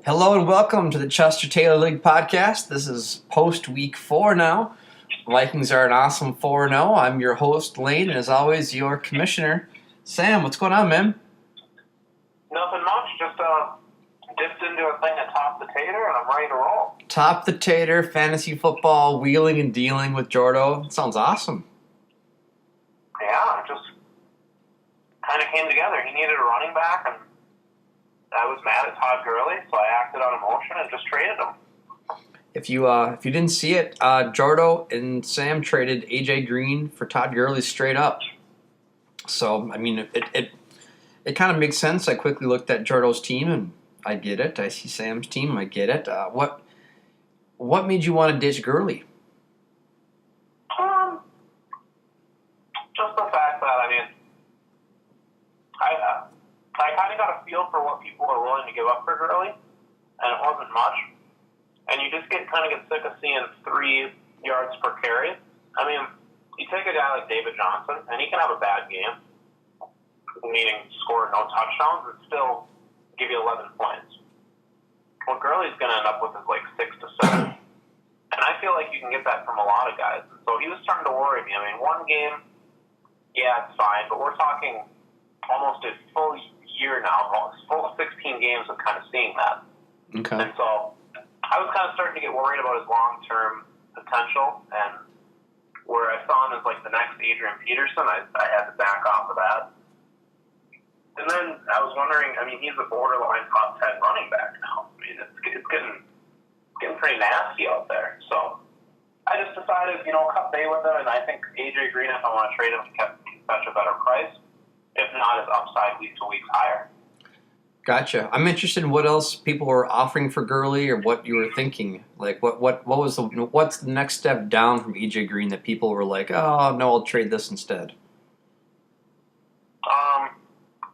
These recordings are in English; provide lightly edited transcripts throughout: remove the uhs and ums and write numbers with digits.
Hello and welcome to the Chester Taylor League podcast. This is post week 4 now. Vikings are an awesome 4-0. I'm your host, Lane, and as always, your commissioner, Sam. What's going on, man? Nothing much. Just dipped into a thing at Top the Tater, and I'm ready to roll. Top the Tater, fantasy football, wheeling and dealing with Jordo. Sounds awesome. Yeah, it just kind of came together. He needed a running back, and I was mad at Todd Gurley, so I acted on emotion and just traded him. If you didn't see it, Jordo and Sam traded AJ Green for Todd Gurley straight up. So I mean, it kind of makes sense. I quickly looked at Jordo's team, and I get it. I see Sam's team, I get it. What made you want to ditch Gurley? Just the fact that I kind of got a feel for what people are willing to give up for Gurley, and it wasn't much. And you just get sick of seeing 3 yards per carry. I mean, you take a guy like David Johnson, and he can have a bad game, meaning score no touchdowns, and still give you 11 points. What Gurley's going to end up with is like 6 to 7. And I feel like you can get that from a lot of guys. And so he was starting to worry me. I mean, one game, yeah, it's fine, but we're talking almost a full year now, full 16 games of kind of seeing that. Okay. And so I was kind of starting to get worried about his long-term potential, and where I saw him as like the next Adrian Peterson, I had to back off of that. And then I was wondering, I mean, he's a borderline top 10 running back now. I mean, it's getting pretty nasty out there. So I just decided, cut bait with him, and I think AJ Green, if I want to trade him, can fetch a better price. If not, his upside week to week higher. Gotcha. I'm interested in what else people were offering for Gurley, or what you were thinking. Like, what's the next step down from AJ Green that people were like, oh no, I'll trade this instead.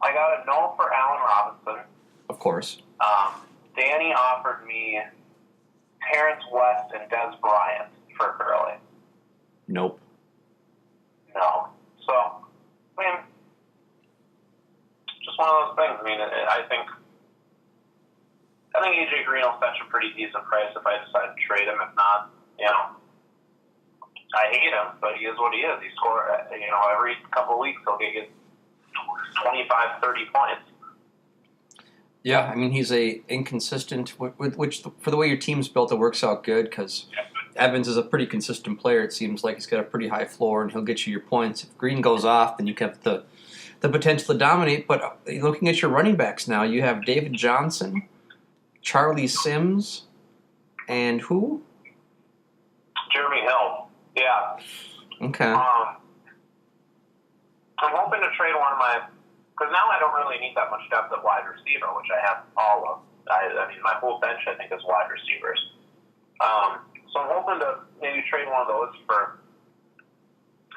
I got a no for Allen Robinson. Of course. Danny offered me Terrence West and Des Bryant for Gurley. Nope. No. So, I mean, just one of those things. I mean, I think AJ Green will fetch a pretty decent price if I decide to trade him. If not, I hate him, but he is what he is. He scores, every couple of weeks he'll get 25, 30 points. Yeah, I mean, he's a inconsistent, which for the way your team's built, it works out good because Evans is a pretty consistent player. It seems like he's got a pretty high floor, and he'll get you your points. If Green goes off, then you have the potential to dominate. But looking at your running backs now, you have David Johnson, Charlie Sims, and who? Jeremy Hill. Yeah. Okay. I'm hoping to trade one of my, because now I don't really need that much depth at wide receiver, which I have all of. I mean, my whole bench, I think, is wide receivers. So I'm hoping to maybe trade one of those for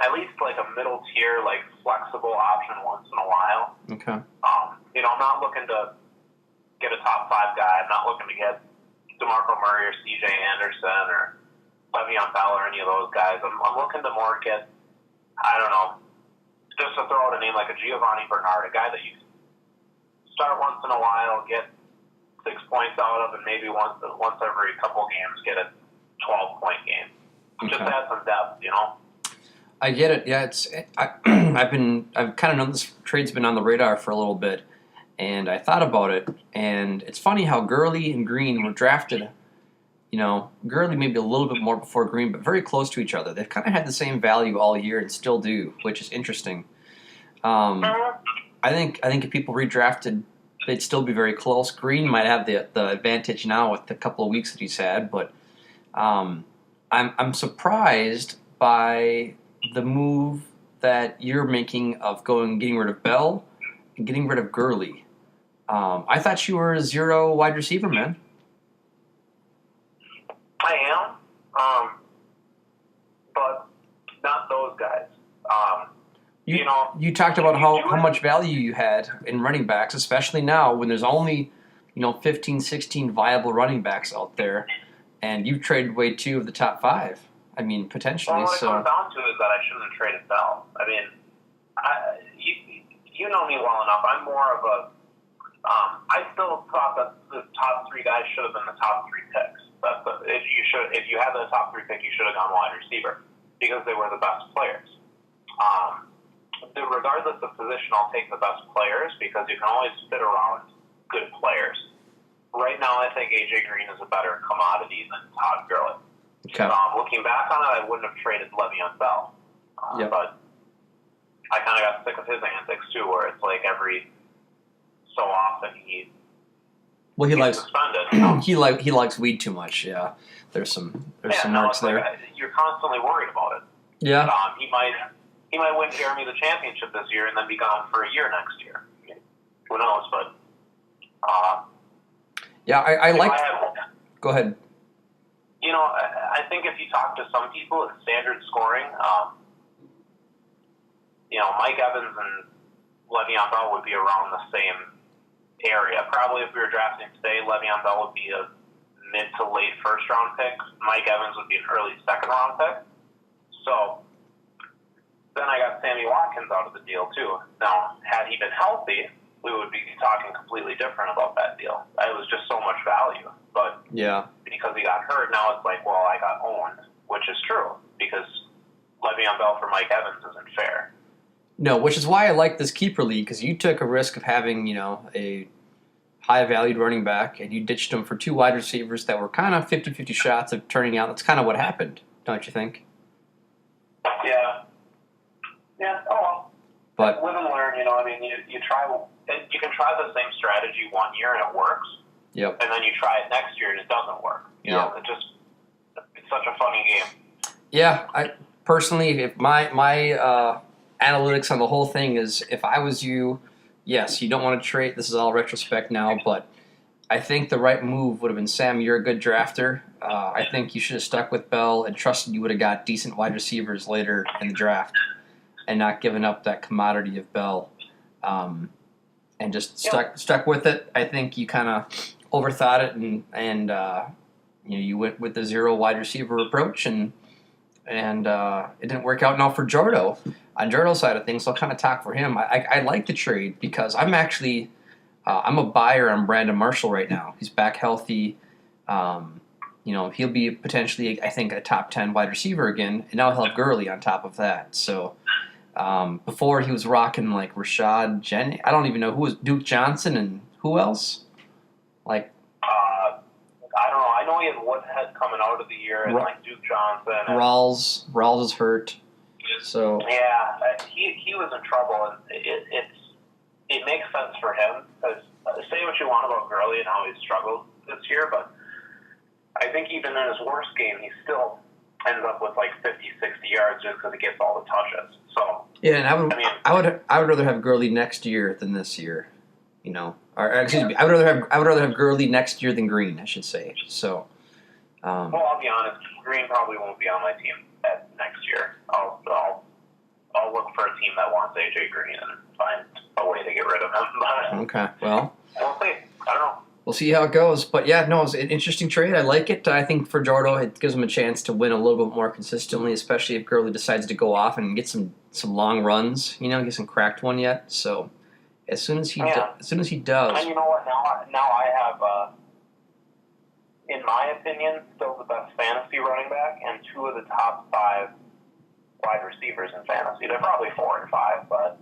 at least like a middle tier, like flexible option once in a while. Okay. I'm not looking to get a top 5 guy. I'm not looking to get DeMarco Murray or CJ Anderson or Le'Veon Bell or any of those guys. I'm looking to more get, I don't know, just to throw out a name like a Giovanni Bernard, a guy that you start once in a while, get 6 points out of, and maybe once every couple games get a 12-point game. Okay. Just add some depth, I get it. Yeah, I've kind of known this trade's been on the radar for a little bit, and I thought about it. And it's funny how Gurley and Green were drafted. Gurley maybe a little bit more before Green, but very close to each other. They've kind of had the same value all year and still do, which is interesting. I think if people redrafted, they'd still be very close. Green might have the advantage now with the couple of weeks that he's had, but I'm surprised by the move that you're making of getting rid of Bell and getting rid of Gurley. I thought you were a 0 wide receiver, man. I am, but not those guys. You talked about how much value you had in running backs, especially now when there's only 15, 16 viable running backs out there, and you've traded away 2 of the top 5. I mean, potentially. Well, what so it comes down to is that I shouldn't have traded Bell. I mean, you know me well enough. I'm more of a I still thought that the top three guys should have been the top three picks. If you had the top three pick, you should have gone wide receiver because they were the best players. Regardless of position, I'll take the best players because you can always fit around good players. Right now, I think AJ Green is a better commodity than Todd Gurley. Okay. Looking back on it, I wouldn't have traded Le'Veon Bell. Yep. But I kind of got sick of his antics too, where it's like every so often he's suspended. he likes weed too much. Yeah, there's some marks there. Like, you're constantly worried about it. Yeah. He might win Jeremy the championship this year and then be gone for a year next year. I mean, who knows? But yeah, I like. Go ahead. You know, I think if you talk to some people, it's standard scoring. You know, Mike Evans and Le'Veon Bell would be around the same area. Probably if we were drafting today, Le'Veon Bell would be a mid to late first round pick. Mike Evans would be an early second round pick. So then I got Sammy Watkins out of the deal too. Now, had he been healthy, we would be talking completely different about that deal. It was just so much value. But yeah, because he got hurt, now it's like, well, I got owned, which is true because Le'Veon Bell for Mike Evans isn't fair. No, which is why I like this keeper league because you took a risk of having, you know, a high-valued running back and you ditched him for two wide receivers that were kind of 50-50 shots of turning out. That's kind of what happened, don't you think? Yeah. Yeah. Oh well. But live and learn. You know, I mean, you try. You can try the same strategy one year and it works. Yep. And then you try it next year and it doesn't work. You know, it's such a funny game. Yeah, I personally, if my analytics on the whole thing is, if I was you, yes, you don't want to trade. This is all retrospect now, but I think the right move would have been, Sam, you're a good drafter. I think you should have stuck with Bell and trusted you would have got decent wide receivers later in the draft and not given up that commodity of Bell and just stuck with it. I think you kind of overthought it and you know, you went with the zero wide receiver approach and it didn't work out. Now for Jordo, on Jordo's side of things, I'll kind of talk for him. I like the trade because I'm actually I'm a buyer on Brandon Marshall right now. He's back healthy. You know, he'll be potentially, I think, a top 10 wide receiver again, and now he'll have Gurley on top of that. So before he was rocking like Rashad Jennings. I don't even know who was Duke Johnson and who else. Like I don't know. I know he had Woodhead coming out of the year and like Duke Johnson. Rawls is hurt. So yeah, he was in trouble, and it makes sense for him because say what you want about Gurley and how he's struggled this year, but I think even in his worst game, he still ends up with like 50, 60 yards just because he gets all the touches. So yeah, and I would rather have Gurley next year than this year. You know, or excuse me, I would rather have Gurley next year than Green, I should say. So, well, I'll be honest, Green probably won't be on my team next year. I'll look for a team that wants AJ Green and find a way to get rid of him. Okay, well, we'll see. I don't know. We'll see how it goes. But yeah, no, it's an interesting trade. I like it. I think for Jordo, it gives him a chance to win a little bit more consistently, especially if Gurley decides to go off and get some long runs. You know, he hasn't cracked one yet. So as soon as he does, and you know what? Now I have, in my opinion, still the best fantasy running back and two of the top 5 wide receivers in fantasy. They're probably 4 and 5, but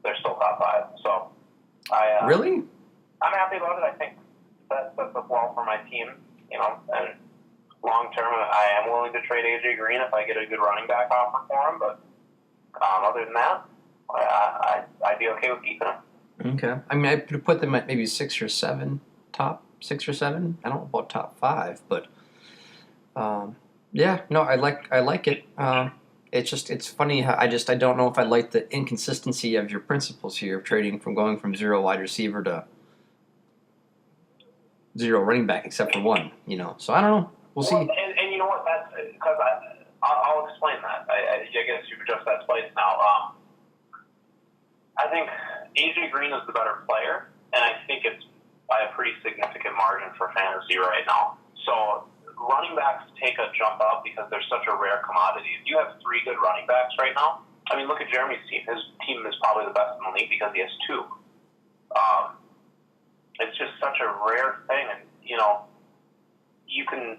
they're still top 5. So really, I'm happy about it. I think that sets up well for my team, you know, and long term, I am willing to trade AJ Green if I get a good running back offer for him, but other than that, I'd be okay with keeping him. Okay. I mean, I could put them at maybe 6 or 7, top 6 or 7. I don't know about top 5, but yeah, no, I like it. It's funny how I don't know if I like the inconsistency of your principles here of trading from going from zero wide receiver to zero running back except for one, you know. So I don't know. We'll see. And you know what? That's because I'll explain that. I guess you've addressed that twice now. I think AJ Green is the better player, and I think it's by a pretty significant margin for fantasy right now. So running backs take a jump up because they're such a rare commodity. If you have 3 good running backs right now, I mean, look at Jeremy's team. His team is probably the best in the league because he has 2. It's just such a rare thing, and you you can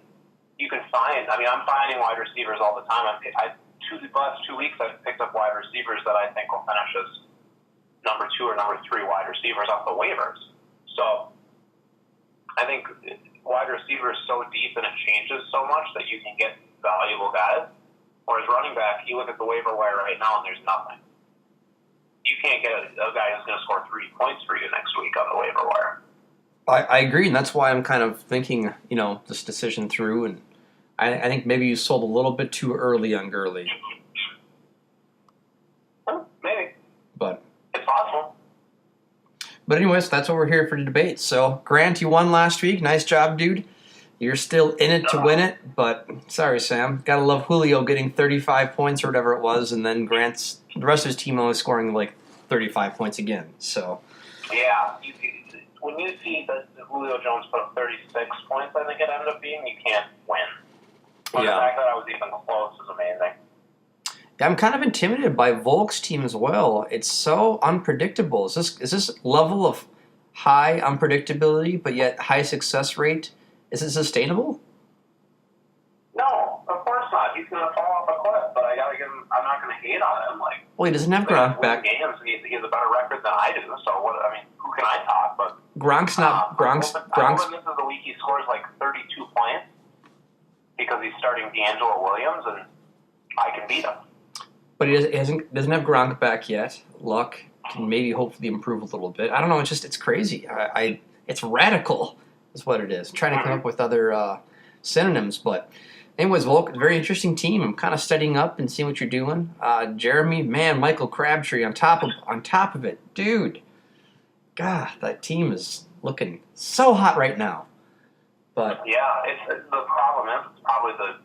find. I mean, I'm finding wide receivers all the time. The last 2 weeks, I've picked up wide receivers that I think will finish as number 2 or number 3 wide receivers off the waivers. So I think wide receiver is so deep and it changes so much that you can get valuable guys. Whereas running back, you look at the waiver wire right now and there's nothing. You can't get a guy who's going to score 3 points for you next week on the waiver wire. I agree, and that's why I'm kind of thinking, this decision through, and I think maybe you sold a little bit too early on Gurley. Maybe. But it's possible. But anyways, that's what we're here for the debate. So, Grant, you won last week. Nice job, dude. You're still in it to win it, but sorry, Sam. Gotta love Julio getting 35 points or whatever it was, and then the rest of his team only scoring like 35 points again. So. Yeah, when you see that Julio Jones put up 36 points, I think it ended up being, you can't win. But the fact that I was even close is amazing. Yeah, I'm kind of intimidated by Volk's team as well. It's so unpredictable. Is this level of high unpredictability but yet high success rate? Is it sustainable? No, of course not. He's going to fall off a cliff, but I got to give him. I'm not going to hate on him. Well, he doesn't have Gronk back. Games, he has a better record than I do. So who can I talk? But Gronk's not. Gronk's. This is the week he scores like 32 points because he's starting D'Angelo Williams, and I can beat him. But he doesn't have Gronk back yet. Luck can maybe hopefully improve a little bit. I don't know. It's crazy. It's radical. Is what it is. I'm trying to come up with other synonyms, but anyways, Volk, very interesting team. I'm kind of studying up and seeing what you're doing. Jeremy, man, Michael Crabtree on top of it, dude. God, that team is looking so hot right now. But yeah, the problem is it's probably the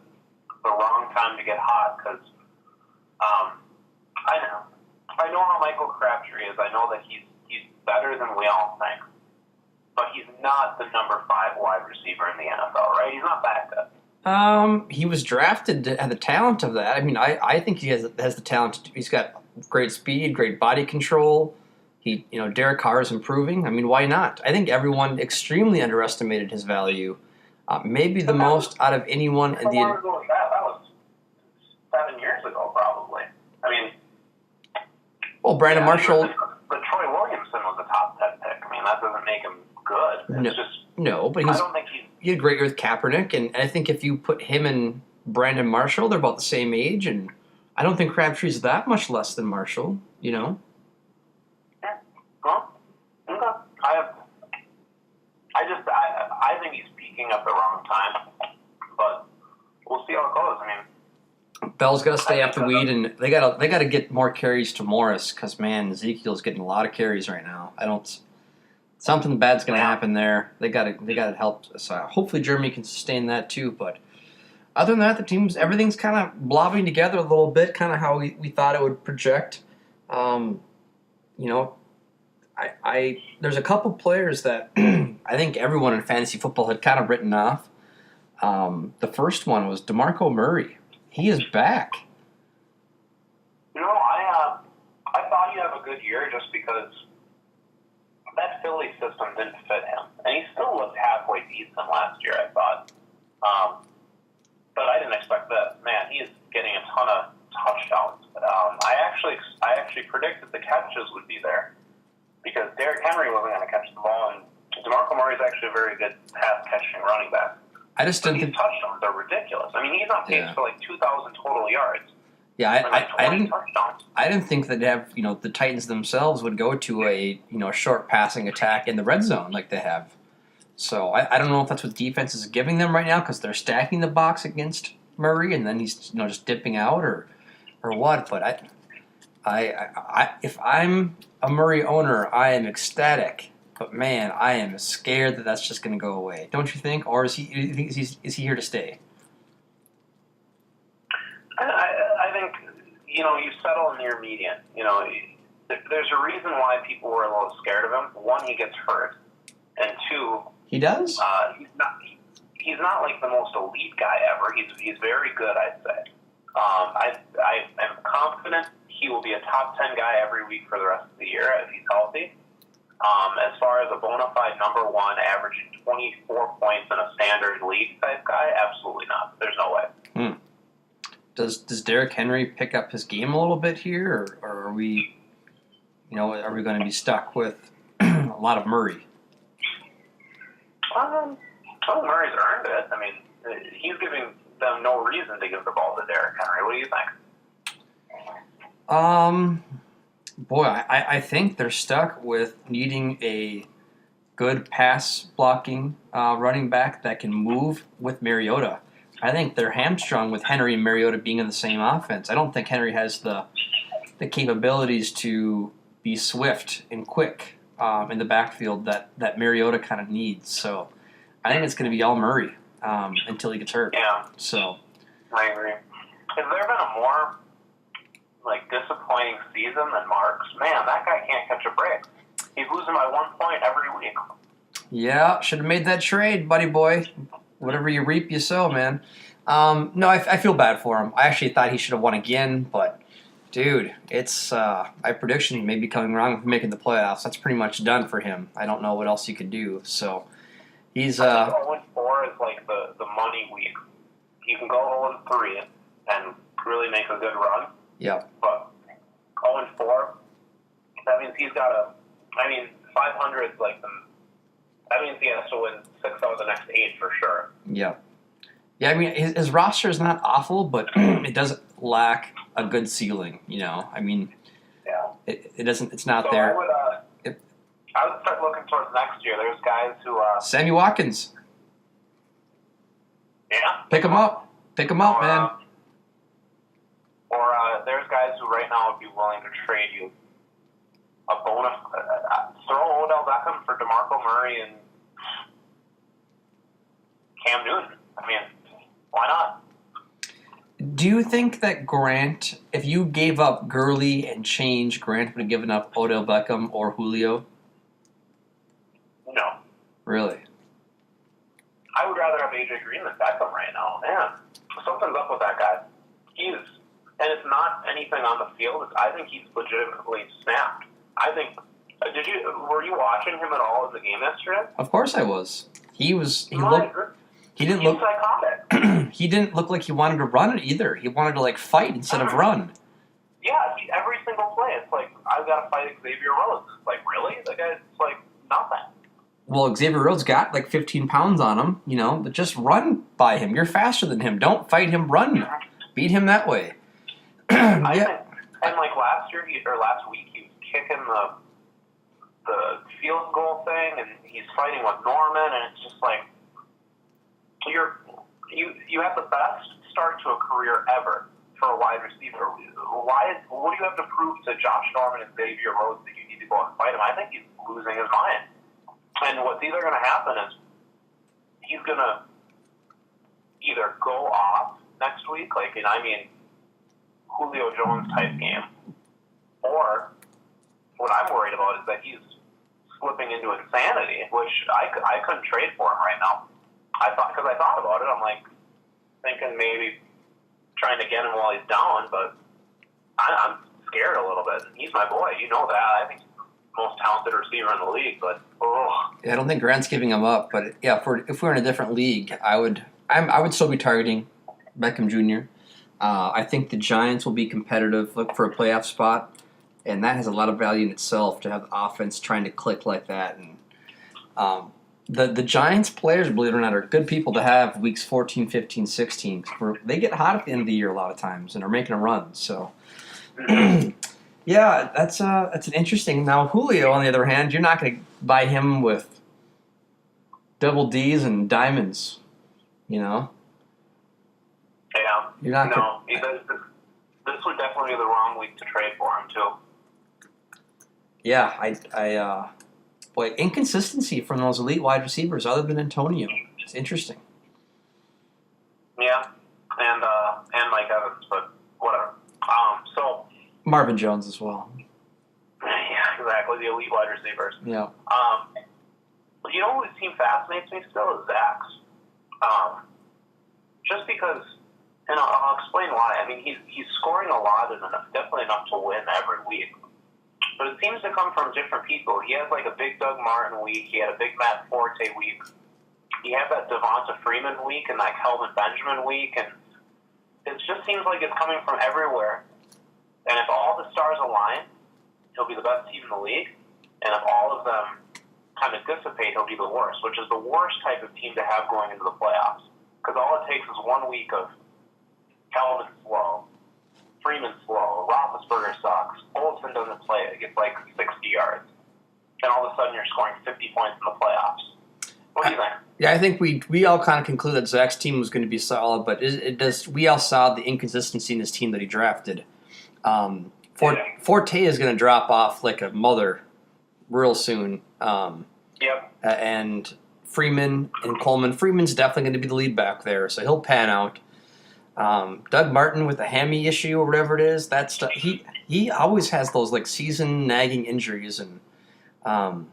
wrong time to get hot because I know how Michael Crabtree is. I know that he's better than we all think. But he's not the number 5 wide receiver in the NFL, right? He's not that good. He was drafted to have the talent of that. I mean, I think he has the talent. He's got great speed, great body control. Derek Carr is improving. I mean, why not? I think everyone extremely underestimated his value. Maybe the most out of anyone in the. How long ago was that? That was 7 years ago, probably. I mean. Well, Brandon Marshall. But Troy Williamson was a top 10 pick. I mean, that doesn't make him good. But I don't think he had a great year with Kaepernick, and I think if you put him and Brandon Marshall, they're about the same age, and I don't think Crabtree's that much less than Marshall, Yeah. Well, okay. I think he's peaking at the wrong time, but we'll see how it goes. I mean, Bell's got to stay off the weed, and they got to get more carries to Morris because man, Ezekiel's getting a lot of carries right now. Something bad's going to happen there. They got to help. So hopefully Jeremy can sustain that too. But other than that, everything's kind of blobbing together a little bit, kind of how we thought it would project. There's a couple players that I think everyone in fantasy football had kind of written off. The first one was DeMarco Murray. He is back. I thought he'd have a good year just because that Philly system didn't fit him. And he still looked halfway decent last year, I thought. But I didn't expect that. Man, he is getting a ton of touchdowns. I actually predicted the catches would be there because Derrick Henry wasn't going to catch the ball, and DeMarco Murray is actually a very good pass-catching running back. I just didn't think touchdowns are ridiculous. I mean, he's on pace for like 2,000 total yards. Yeah, I didn't think that the Titans themselves would go to a short passing attack in the red zone like they have. So I don't know if that's what defense is giving them right now because they're stacking the box against Murray and then he's just dipping out or what. But I if I'm a Murray owner, I am ecstatic. But man, I am scared that that's just going to go away. Don't you think? Or is he here to stay? I think you settle near median. There's a reason why people were a little scared of him. One, he gets hurt, and two, he does. He's not like the most elite guy ever. He's very good, I'd say. I am confident he will be a top 10 guy every week for the rest of the year if he's healthy. As far as a bona fide number one, averaging 24 points in a standard league type guy, absolutely not. There's no way. Does Derrick Henry pick up his game a little bit here, or are we, are we going to be stuck with a lot of Murray? Well, Murray's earned it. I mean, he's giving them no reason to give the ball to Derrick Henry. What do you think? Boy, I think they're stuck with needing a good pass blocking running back that can move with Mariota. I think they're hamstrung with Henry and Mariota being in the same offense. I don't think Henry has the capabilities to be swift and quick in the backfield that Mariota kind of needs. So I think it's going to be all Murray until he gets hurt. Yeah. So I agree. Has there been a more disappointing season than Mark's? Man, that guy can't catch a break. He's losing by 1 point every week. Yeah, should have made that trade, buddy boy. Whatever you reap, you sow, man. No, I feel bad for him. I actually thought he should have won again, but dude, it's my prediction may be coming wrong for making the playoffs. That's pretty much done for him. I don't know what else you could do. So he's I think 0-4 is like the money week. You can go 0-3 and really make a good run. Yeah. But 0-4, that means he's got 500 is like that means he has to win 6 out of the next 8 for sure. Yeah. Yeah, I mean, his roster is not awful, but it doesn't lack a good ceiling, I mean, yeah. It doesn't, it's not so there. I would start looking towards next year. There's guys who... Sammy Watkins. Yeah? Pick him up. Pick him up, man. Or there's guys who right now would be willing to trade you a bonus. Throw Odell Beckham for DeMarco Murray and Cam Newton. I mean, why not? Do you think that Grant, if you gave up Gurley and Change, Grant would have given up Odell Beckham or Julio? No. Really? I would rather have AJ Green than Beckham right now. Man, something's up with that guy. And it's not anything on the field. I think he's legitimately snapped. Were you watching him at all in the game yesterday? Of course I was. He didn't look psychotic. He didn't look like he wanted to run it either. He wanted to fight instead of run. Yeah, every single play, it's like, I've got to fight Xavier Rhodes. Like, really? The guy's like nothing. Well, Xavier Rhodes got 15 pounds on him, but just run by him. You're faster than him. Don't fight him, run. Beat him that way. I think, and last week, he was kicking the field goal thing, and he's fighting with Norman, and it's just like, you have the best start to a career ever for a wide receiver. What do you have to prove to Josh Norman and Xavier Rhodes that you need to go and fight him? I think he's losing his mind. And what's either going to happen is he's going to either go off next week, Julio Jones type game, or what I'm worried about is that he's slipping into insanity, which I couldn't trade for him right now. Because I thought about it, I'm thinking maybe trying to get him while he's down, but I'm scared a little bit. He's my boy, you know that. I think he's the most talented receiver in the league, but yeah, I don't think Grant's giving him up, but yeah, if we're in a different league, I would still be targeting Beckham Jr. I think the Giants will be competitive, look for a playoff spot, and that has a lot of value in itself to have the offense trying to click like that. And the Giants players, believe it or not, are good people to have weeks 14, 15, 16. They get hot at the end of the year a lot of times and are making a run. So, yeah, that's an interesting. Now, Julio, on the other hand, you're not going to buy him with double D's and diamonds, Yeah. You're not no, this would definitely be the wrong week to trade for him, too. Yeah, boy, inconsistency from those elite wide receivers other than Antonio. It's interesting. Yeah, and Mike Evans, but whatever. So Marvin Jones as well. Yeah, exactly, the elite wide receivers. Yeah. You know whose team fascinates me still is Zach's. Just because, and I'll explain why. I mean, he's scoring a lot and definitely enough to win every week. but it seems to come from different people. He has like a big Doug Martin week. He had a big Matt Forte week. He had that Devonta Freeman week and that Kelvin Benjamin week, and it just seems like it's coming from everywhere. And if all the stars align, he'll be the best team in the league. And if all of them kind of dissipate, he'll be the worst, which is the worst type of team to have going into the playoffs. Because all it takes is 1 week of Kelvin slow, Freeman slow, Roethlisberger sucks, Olsen doesn't play it, gets like 60 yards. Then all of a sudden you're scoring 50 points in the playoffs. What do you think? Yeah, I think we all kind of concluded that Zach's team was going to be solid, but we all saw the inconsistency in his team that he drafted. Forte is going to drop off like a mother real soon. Yep. And Freeman and Coleman. Freeman's definitely going to be the lead back there, so he'll pan out. Doug Martin with a hammy issue or whatever it is, he always has those like season nagging injuries, and I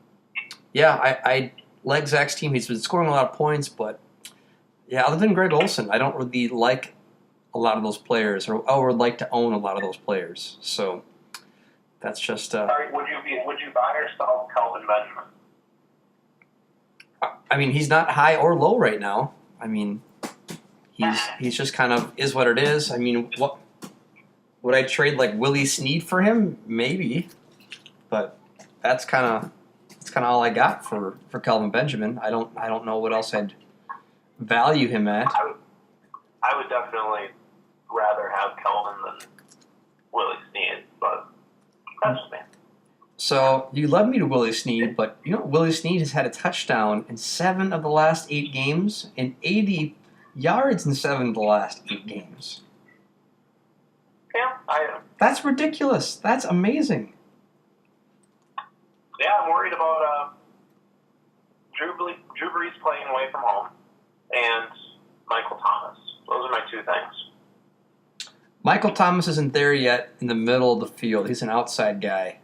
like Zach's team. He's been scoring a lot of points, but yeah, other than Greg Olsen, I don't really like a lot of those players, or would like to own a lot of those players. So that's just. Sorry, would you buy or sell Kelvin Benjamin? I mean, he's not high or low right now. I mean, he's just kind of is what it is. I mean, what would I trade like Willie Snead for him? Maybe, but that's kind of all I got for Kelvin Benjamin. I don't know what else I'd value him at. I would definitely rather have Kelvin than Willie Snead, but that's just me. So you led me to Willie Snead, but you know Willie Snead has had a touchdown in 7 of the last 8 games and 80 yards in 7 of the last 8 games. Yeah, That's ridiculous. That's amazing. Yeah, I'm worried about Drew Brees playing away from home and Michael Thomas. Those are my 2 things. Michael Thomas isn't there yet in the middle of the field. He's an outside guy.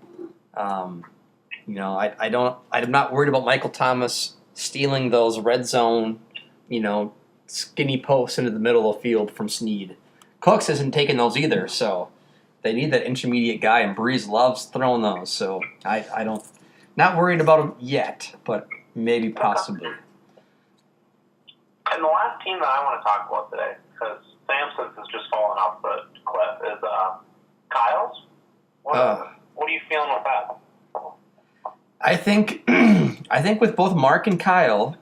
I'm not worried about Michael Thomas stealing those red zone, skinny posts into the middle of the field from Snead. Cooks isn't taking those either, so they need that intermediate guy, and Breeze loves throwing those. So I don't, not worried about him yet, but maybe possibly. And the last team that I want to talk about today, because Samson's has just fallen off the cliff, is Kyle's. What are you feeling with that? I think with both Mark and Kyle,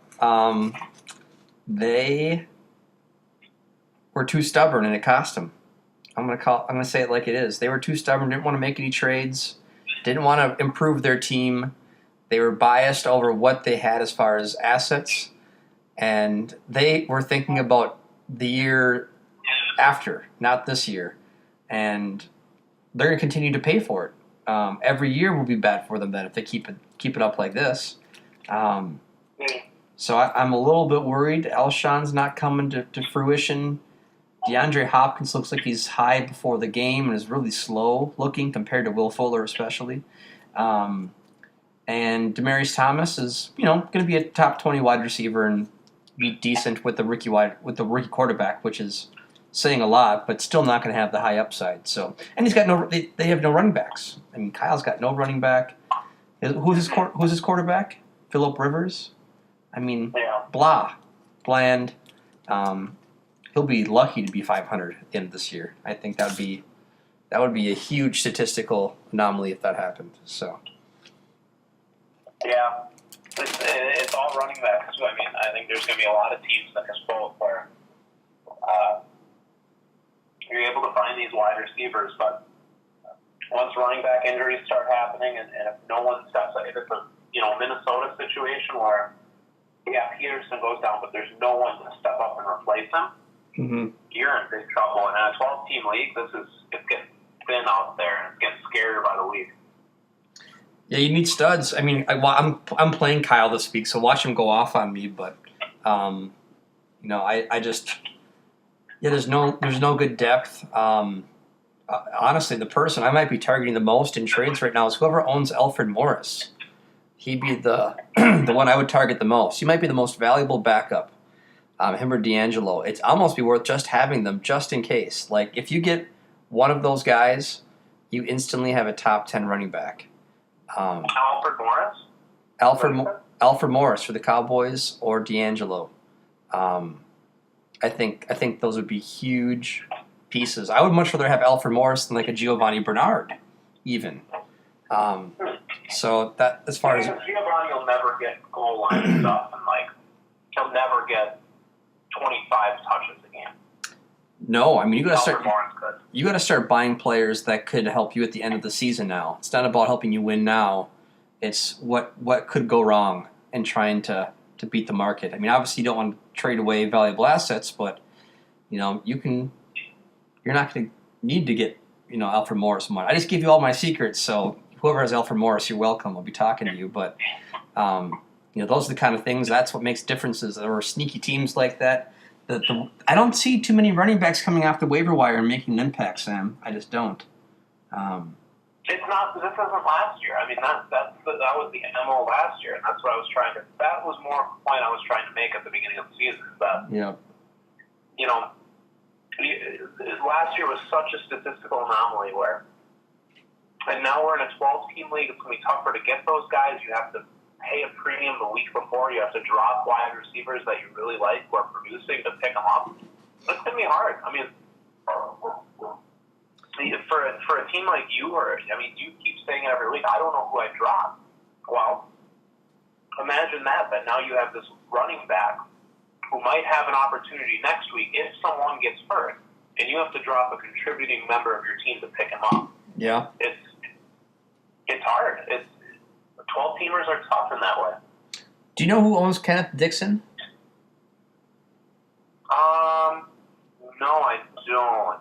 they were too stubborn and it cost them. I'm gonna say it like it is. They were too stubborn, didn't want to make any trades, didn't want to improve their team. They were biased over what they had as far as assets, and they were thinking about the year after, not this year. And they're going to continue to pay for it. Every year will be bad for them then if they keep it up like this. So I'm a little bit worried. Alshon's not coming to fruition. DeAndre Hopkins looks like he's high before the game and is really slow looking compared to Will Fuller especially. And Demaryius Thomas is, going to be a top 20 wide receiver and be decent with the rookie quarterback, which is saying a lot, but still not going to have the high upside. So, and they have no running backs. I mean, Kyle's got no running back. Who's his quarterback? Phillip Rivers. I mean, bland. He'll be lucky to be 500 at the end of this year. I think that would be a huge statistical anomaly if that happened. So. Yeah, it's all running backs. I mean, I think there's going to be a lot of teams in this boat where you're able to find these wide receivers, but once running back injuries start happening, and if no one steps up, if it's a Minnesota situation where Peterson goes down, but there's no one to step up and replace him, you're in big trouble. And in a 12-team league, it's getting thin out there, and it's getting scarier by the week. Yeah, you need studs. I mean, I'm playing Kyle this week, so watch him go off on me. But I just there's no good depth. Honestly, the person I might be targeting the most in trades right now is whoever owns Alfred Morris. He'd be the the one I would target the most. He might be the most valuable backup. Him or D'Angelo. It's almost be worth just having them just in case. Like if you get one of those guys, you instantly have a top 10 running back. Alfred Morris. Alfred Morris for the Cowboys or D'Angelo. I think those would be huge pieces. I would much rather have Alfred Morris than like a Giovanni Bernard, even. So that as far as Giovanni will never get goal line stuff, and like he'll never get 25 touches a game. no, I mean you got to Alfred start. Morris could. You got to start buying players that could help you at the end of the season. Now it's not about helping you win now. It's what could go wrong and trying to beat the market. I mean, obviously you don't want to trade away valuable assets, but you know you're not going to need to get Alfred Morris money. I just gave you all my secrets, so whoever has Alfred Morris, you're welcome. I'll be talking to you, but those are the kind of things. That's what makes differences. There are sneaky teams like that. I don't see too many running backs coming off the waiver wire and making an impact, Sam. I just don't. It's not. This isn't last year. I mean, that was the MO last year, and that's what I was trying to. That was more of the point I was trying to make at the beginning of the season. Is that last year was such a statistical anomaly where, and now we're in a 12-team league. It's going to be tougher to get those guys. You have to pay a premium the week before. You have to drop wide receivers that you really like who are producing to pick them up. It's going to be hard. I mean, for a team like you, you keep saying it every week, I don't know who I drop. Well, imagine that now you have this running back who might have an opportunity next week if someone gets hurt, and you have to drop a contributing member of your team to pick him up. Yeah. It's hard. 12-teamers are tough in that way. Do you know who owns Kenneth Dixon? No, I don't.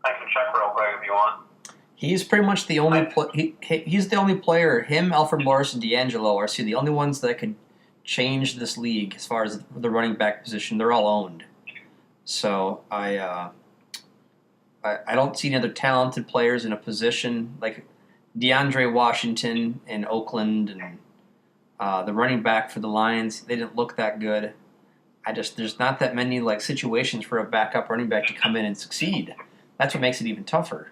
I can check real quick if you want. He's pretty much the only he's the only player. Him, Alfred Morris, and D'Angelo are the only ones that could change this league as far as the running back position. They're all owned. So I don't see any other talented players in a position like DeAndre Washington in Oakland and the running back for the Lions. They didn't look that good. There's not that many situations for a backup running back to come in and succeed. That's what makes it even tougher.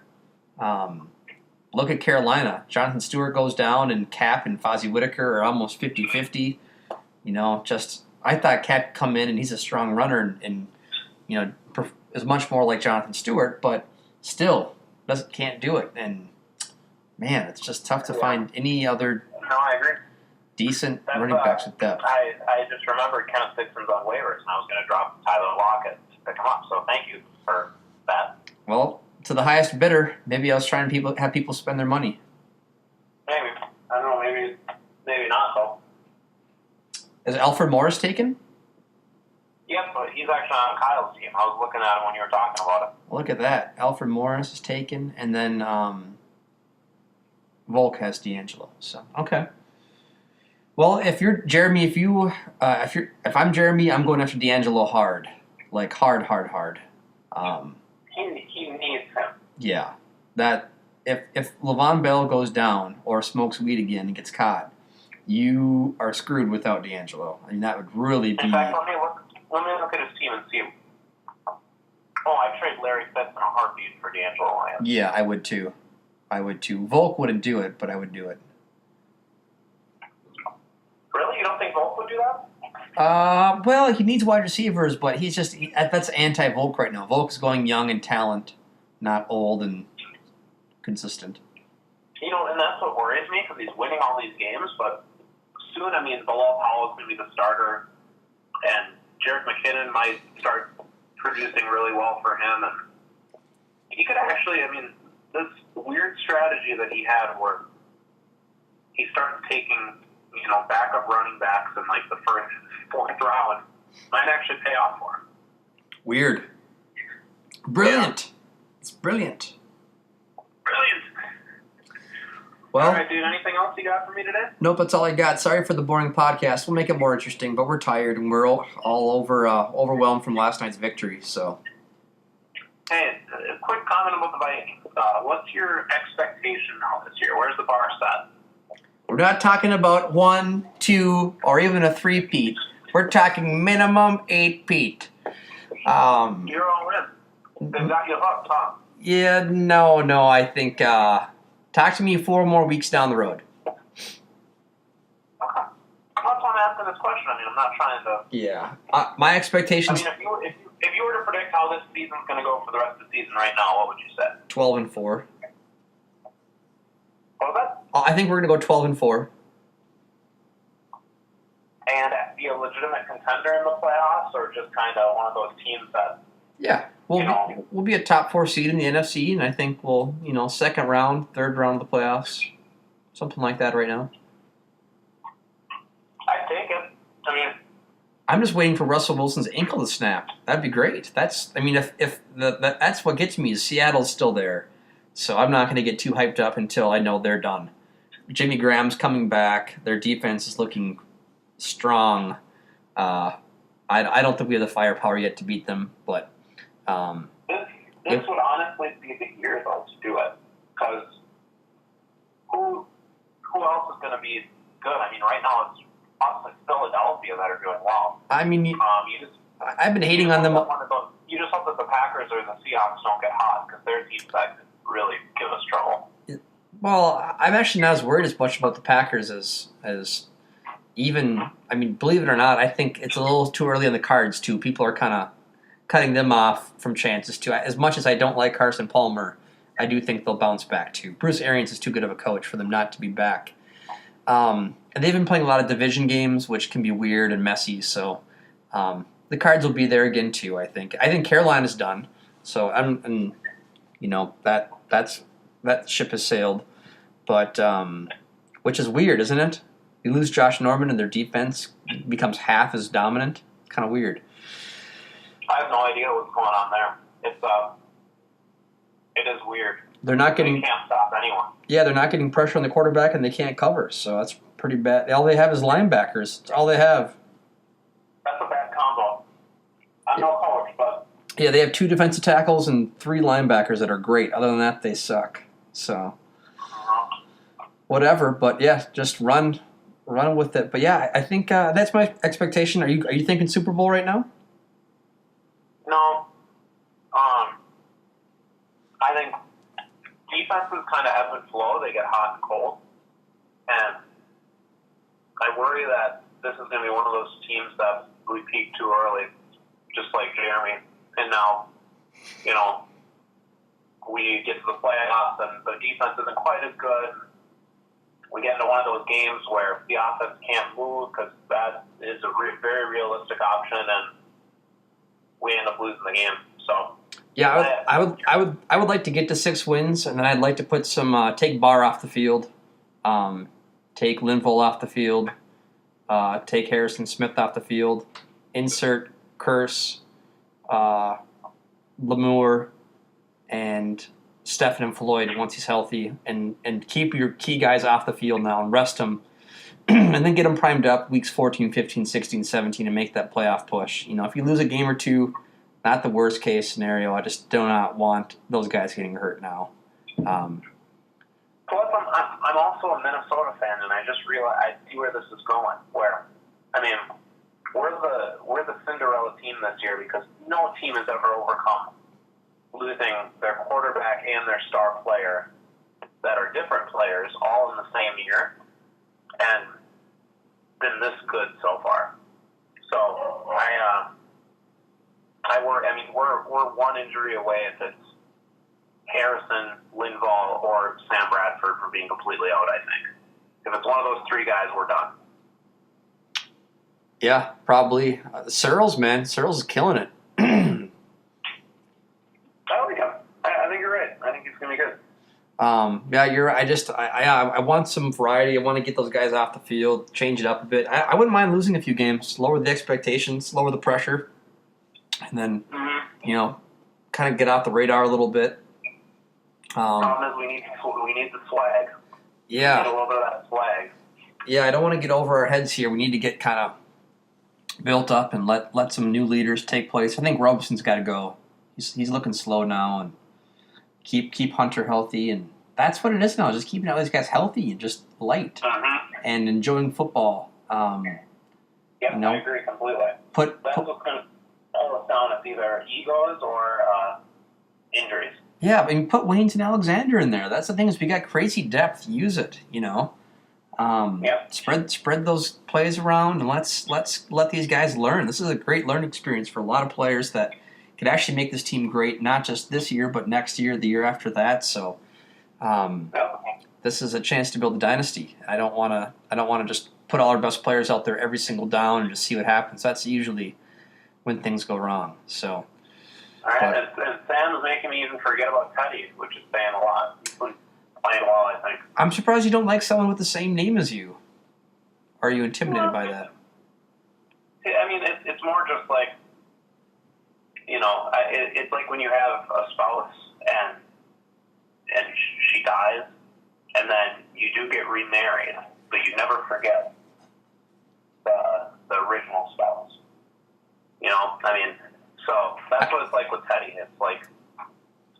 Look at Carolina. Jonathan Stewart goes down, and Cap and Fozzie Whitaker are almost 50-50. I thought Cap could come in, and he's a strong runner, and is much more like Jonathan Stewart, but still can't do it. And man, it's just tough to find any other. No, I agree. Decent running backs with depth. I just remembered Kenneth Dixon's on waivers, and I was going to drop Tyler Lockett to come up. So thank you for that. Well, to the highest bidder. Maybe I was trying to have people spend their money. Maybe. I don't know. Maybe not though. Is Alfred Morris taken? Yep, but he's actually on Kyle's team. I was looking at him when you were talking about it. Look at that. Alfred Morris is taken, and then Volk has D'Angelo. So okay. Well, if you're Jeremy, if I'm Jeremy, I'm going after D'Angelo hard, like hard. He needs him. Yeah, that if Le'Veon Bell goes down or smokes weed again and gets caught, you are screwed without D'Angelo. I mean, that would really be. In fact, let me look at his team and see. Oh, I'd trade Larry Fitz in a heartbeat for D'Angelo. Yeah, I would too. Volk wouldn't do it, but I would do it. Really? You don't think Volk would do that? Well, he needs wide receivers, but that's anti-Volk right now. Volk's going young and talent, not old and consistent. And that's what worries me because he's winning all these games, but soon, Bilal Powell is going to be the starter, and Jerick McKinnon might start producing really well for him, and he could actually, this weird strategy that he had where he starts taking backup running backs in the first, fourth round might actually pay off for him. Weird. Brilliant. Yeah. It's brilliant. Brilliant. Well, all right, dude. Anything else you got for me today? Nope, that's all I got. Sorry for the boring podcast. We'll make it more interesting, but we're tired and we're all overwhelmed from last night's victory. So. Hey, a quick comment about the Vikings. What's your expectation now this year? Where's the bar set? We're not talking about 1, 2, or even a 3-peat. We're talking minimum 8-peat. You're all in. They've got you hooked, huh? Yeah, no. I think talk to me 4 more weeks down the road. Okay. That's why I'm asking this question. I mean, I'm not trying to. Yeah, my I expectations mean, if you were to predict how this season's going to go for the rest of the season right now, what would you say? 12-4. What was that? I think we're gonna go 12-4. And be a legitimate contender in the playoffs, or just kind of one of those teams that Yeah, we'll be a top 4 seed in the NFC, and I think we'll second round, third round of the playoffs, something like that right now. I take it. I mean, I'm just waiting for Russell Wilson's ankle to snap. That'd be great. That's what gets me is Seattle's still there, so I'm not going to get too hyped up until I know they're done. Jimmy Graham's coming back. Their defense is looking strong. I don't think we have the firepower yet to beat them, but this would honestly be the year though to do it, because who else is going to be good? I mean, right now it's us and Philadelphia that are doing well. I mean, I've been hating on them. You just hope that the Packers or the Seahawks don't get hot, because their teams that could really give us trouble. Well, I'm actually not as worried as much about the Packers as even. I mean, believe it or not, I think it's a little too early on the cards too. People are kind of cutting them off from chances too. As much as I don't like Carson Palmer, I do think they'll bounce back too. Bruce Arians is too good of a coach for them not to be back. And they've been playing a lot of division games, which can be weird and messy. So the Cards will be there again too. I think. I think Carolina's done. So that ship has sailed. But which is weird, isn't it? You lose Josh Norman and their defense becomes half as dominant. Kind of weird. I have no idea what's going on there. It is weird. They're not getting. They can't stop anyone. Yeah, they're not getting pressure on the quarterback, and they can't cover. So that's pretty bad. All they have is linebackers. That's all they have. That's a bad combo. I'm no coach, but yeah, they have 2 defensive tackles and 3 linebackers that are great. Other than that, they suck. So whatever. But yeah, just run with it. But yeah, I think that's my expectation. Are you thinking Super Bowl right now? No. I think defenses kind of ebb and flow. They get hot and cold. And I worry that this is going to be one of those teams that we peak too early, just like Jeremy. And now, we get to the playoffs and the defense isn't quite as good. We get into one of those games where the offense can't move, because that is a very realistic option, and we end up losing the game. So yeah, I would like to get to 6 wins, and then I'd like to put some take Barr off the field, take Linville off the field, take Harrison Smith off the field, insert Curse, Lemure, and Stephen Floyd once he's healthy, and keep your key guys off the field now and rest them, and then get them primed up weeks 14, 15, 16, 17 and make that playoff push. If you lose a game or two, not the worst case scenario. I just do not want those guys getting hurt now. Plus, I'm also a Minnesota fan, and I just realized I see where this is going. We're the Cinderella team this year, because no team has ever overcome losing their quarterback and their star player that are different players all in the same year, and been this good so far. So I worry. I mean, we're one injury away if it's Harrison, Linval, or Sam Bradford from being completely out. I think if it's one of those 3 guys, we're done. Yeah, probably. Searles, man. Searles is killing it. I like him. I think you're right. I think he's going to be good. Yeah, you're right. I want some variety. I want to get those guys off the field, change it up a bit. I wouldn't mind losing a few games, lower the expectations, lower the pressure, and then, kind of get off the radar a little bit. Problem is we need the swag. Yeah. We need a little bit of that swag. Yeah, I don't want to get over our heads here. We need to get kind of built up and let some new leaders take place. I think Robeson's got to go. He's looking slow now, and keep Hunter healthy, and that's what it is now. Just keeping all these guys healthy and just light and enjoying football. I agree completely. That's what's going to pull us down. It's either egos or injuries. Yeah, I mean, put Wayington Alexander in there. That's the thing is we got crazy depth. Use it, you know. Yep. Spread those plays around and let's let these guys learn. This is a great learning experience for a lot of players that could actually make this team great, not just this year, but next year, the year after that. So Yep. this is a chance to build a dynasty. I don't want to just put all our best players out there every single down and just see what happens. That's usually when things go wrong. So. All right, and Sam's making me even forget about Teddy, which is saying a lot. He's been playing well, I think. I'm surprised you don't like someone with the same name as you. Are you intimidated by that? I mean, it's more just like, you know, it's like when you have a spouse and she dies, and then you do get remarried, but you never forget the original spouse. You know, I mean, so that's what it's like with Teddy. It's like,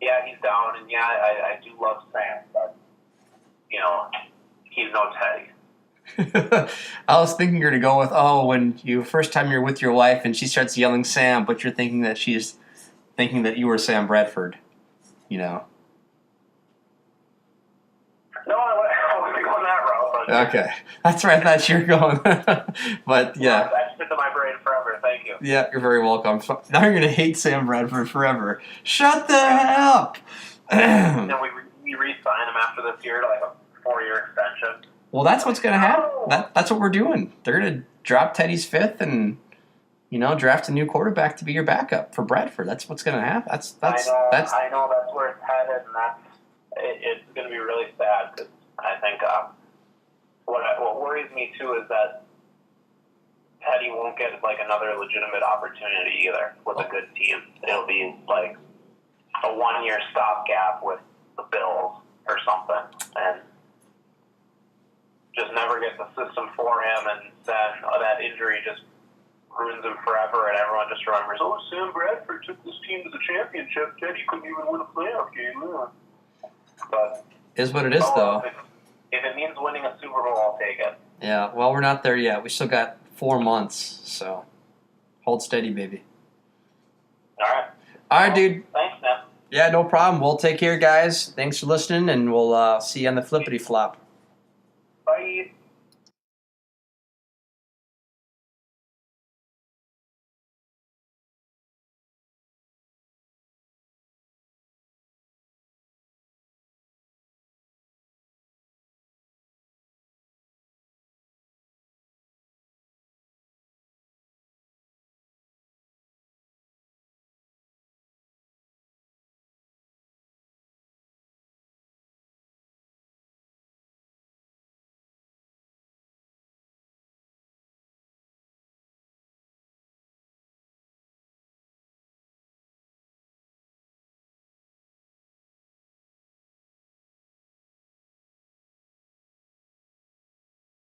yeah, he's down, and yeah, I do love Sam, but, you know, he's no Teddy. I was thinking you're going to go with, when you first time you're with your wife and she starts yelling Sam, but you're thinking that she's thinking that you were Sam Bradford, you know. No, I wasn't going that route. But Okay. That's where I thought you were going. But, yeah. That's been in my brain forever. Thank you. Yeah, you're very welcome. So, now you're going to hate Sam Bradford forever. Shut the hell up! And then we re-sign him after this year to like a 4-year extension. Well, that's what's going to happen. That's what we're doing. They're going to drop Teddy's fifth and, you know, draft a new quarterback to be your backup for Bradford. That's what's going to happen. I know that's where it's headed, and it's going to be really sad because I think what worries me too is that Teddy won't get like another legitimate opportunity either with a good team. It'll be like a 1-year stopgap with the Bills or something, and just never get the system for him, and then that injury just ruins him forever, and everyone just remembers, Sam Bradford took this team to the championship. Teddy couldn't even win a playoff game. But is what it is, though. If it means winning a Super Bowl, I'll take it. Yeah, well, we're not there yet. We still got 4 months, so hold steady, baby. All right, dude. Thanks, man. Yeah, no problem. We'll take care, guys. Thanks for listening, and we'll see you on the flippity flop.